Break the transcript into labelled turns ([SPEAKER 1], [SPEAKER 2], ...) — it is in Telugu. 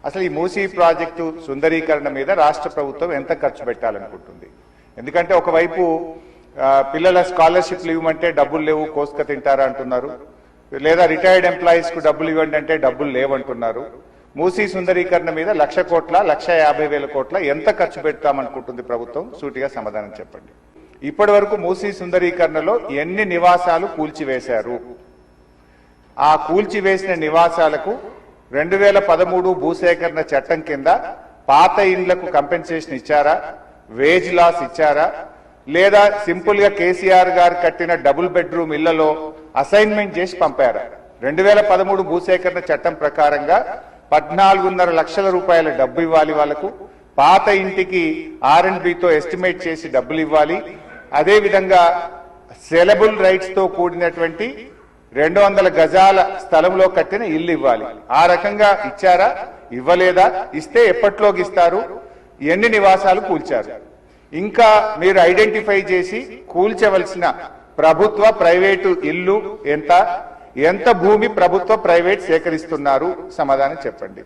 [SPEAKER 1] అసలు ఈ మూసీ ప్రాజెక్టు సుందరీకరణ మీద రాష్ట్ర ప్రభుత్వం ఎంత ఖర్చు పెట్టాలనుకుంటుంది? ఎందుకంటే ఒకవైపు పిల్లల స్కాలర్షిప్లు ఇవ్వమంటే డబ్బులు లేవు, కోసుక తింటారా అంటున్నారు, లేదా రిటైర్డ్ ఎంప్లాయీస్ కు డబ్బులు ఇవ్వండి అంటే డబ్బులు లేవంటున్నారు. మూసీ సుందరీకరణ మీద 1,00,000 కోట్ల 1,50,000 కోట్ల ఎంత ఖర్చు పెడతామనుకుంటుంది ప్రభుత్వం? సూటిగా సమాధానం చెప్పండి. ఇప్పటి వరకు మూసీ సుందరీకరణలో ఎన్ని నివాసాలు కూల్చివేశారు? ఆ కూల్చివేసిన నివాసాలకు 2013 భూసేకరణ చట్టం కింద పాత ఇండ్లకు కంపెన్సేషన్ ఇచ్చారా? వేజ్ లాస్ ఇచ్చారా? లేదా సింపుల్ గా కేసీఆర్ గారు కట్టిన డబుల్ బెడ్రూమ్ ఇళ్లలో అసైన్మెంట్ చేసి పంపారా? 2013 భూసేకరణ చట్టం ప్రకారంగా 14.5 లక్షల రూపాయల డబ్బు ఇవ్వాలి వాళ్లకు. పాత ఇంటికి R&Bతో ఎస్టిమేట్ చేసి డబ్బులు ఇవ్వాలి. అదేవిధంగా సెలబుల్ రైట్స్ తో కూడినటువంటి 200 గజాల స్థలంలో కట్టిన ఇల్లు ఇవ్వాలి. ఆ రకంగా ఇచ్చారా? ఇవ్వలేదా? ఇస్తే ఎప్పట్లోకి ఇస్తారు? ఎన్ని నివాసాలు కూల్చారు? ఇంకా మీరు ఐడెంటిఫై చేసి కూల్చవలసిన ప్రభుత్వ ప్రైవేటు ఇల్లు ఎంత భూమి ప్రభుత్వ ప్రైవేట్ సేకరిస్తున్నారు? సమాధానం చెప్పండి.